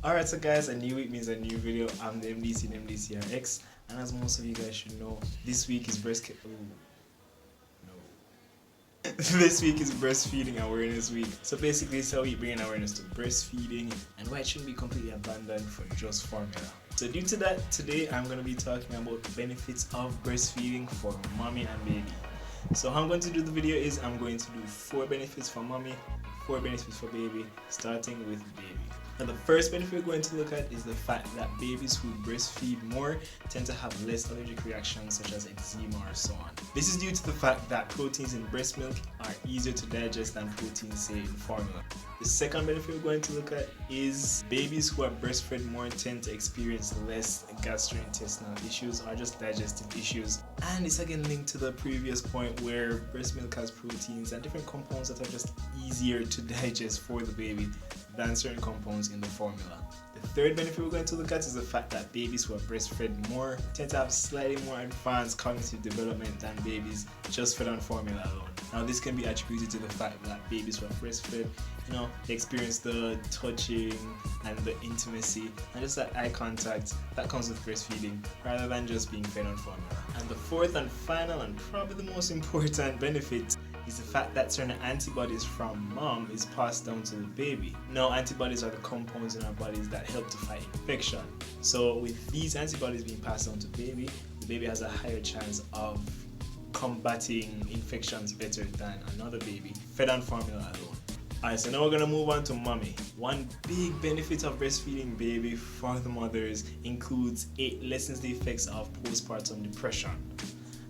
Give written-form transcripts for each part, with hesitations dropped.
Alright, so guys, a new week means a new video. I'm the MDC and MDCRX, and as most of you guys should know, this week is this week is breastfeeding awareness week. So basically it's how we bring awareness to breastfeeding and why it shouldn't be completely abandoned for just formula. So due to that, today I'm going to be talking about the benefits of breastfeeding for mommy and baby. So how I'm going to do the video is I'm going to do 4 benefits for mommy, 4 benefits for baby, starting with baby. Now the first benefit we're going to look at is the fact that babies who breastfeed more tend to have less allergic reactions such as eczema or so on. This is due to the fact that proteins in breast milk are easier to digest than proteins say in formula. The second benefit we're going to look at is babies who are breastfed more tend to experience less gastrointestinal issues or just digestive issues. And it's again linked to the previous point where breast milk has proteins and different compounds that are just easier to digest for the baby than certain compounds in the formula. The third benefit we're going to look at is the fact that babies who are breastfed more tend to have slightly more advanced cognitive development than babies just fed on formula alone. Now this can be attributed to the fact that babies who are breastfed, they experience the touching and the intimacy and just that eye contact that comes with breastfeeding rather than just being fed on formula. And the fourth and final and probably the most important benefit is the fact that certain antibodies from mom is passed down to the baby. Now antibodies are the compounds in our bodies that help to fight infection. So with these antibodies being passed on to the baby has a higher chance of combating infections better than another baby fed on formula alone. Alright, so now we're going to move on to mommy. One big benefit of breastfeeding baby for the mothers includes it lessens the effects of postpartum depression.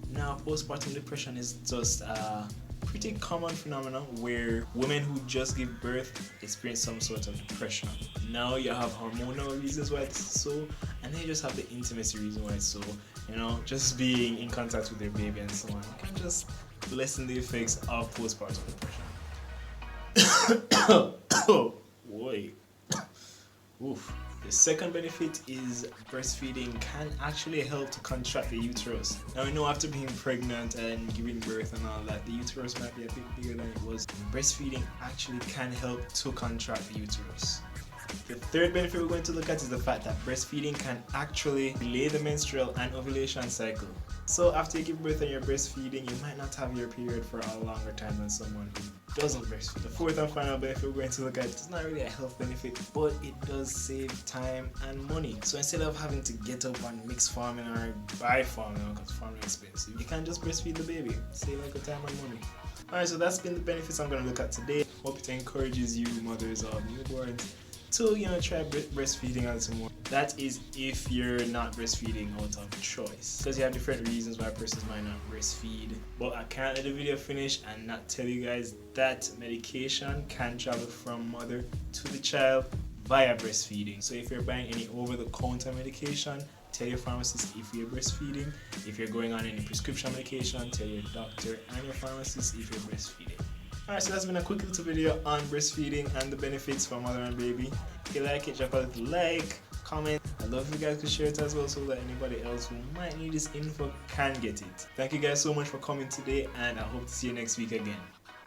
Now postpartum depression is just a pretty common phenomenon where women who just give birth experience some sort of depression. Now you have hormonal reasons why it's so, and then you just have the intimacy reason why it's so. Just being in contact with your baby and so on can just lessen the effects of postpartum depression. Boy. Oof. The second benefit is breastfeeding can actually help to contract the uterus. Now we know after being pregnant and giving birth and all that, the uterus might be a bit bigger than it was. Breastfeeding actually can help to contract the uterus. The third benefit we're going to look at is the fact that breastfeeding can actually delay the menstrual and ovulation cycle. So after you give birth and you're breastfeeding, you might not have your period for a longer time than someone who doesn't breastfeed. The fourth and final benefit we're going to look at is not really a health benefit, but it does save time and money. So instead of having to get up and mix formula or buy formula because formula is expensive, you can just breastfeed the baby. Save like a time and money. Alright, so that's been the benefits I'm going to look at today. Hope it encourages you mothers of newborns to try breastfeeding a little more. That is if you're not breastfeeding out of choice, because you have different reasons why persons might not breastfeed. But I can't let the video finish and not tell you guys that medication can travel from mother to the child via breastfeeding. So if you're buying any over-the-counter medication, tell your pharmacist if you're breastfeeding. If you're going on any prescription medication, tell your doctor and your pharmacist if you're breastfeeding. Alright, so that's been a quick little video on breastfeeding and the benefits for mother and baby. If you like it, drop a little like, comment. I'd love if you guys could share it as well so that anybody else who might need this info can get it. Thank you guys so much for coming today, and I hope to see you next week again.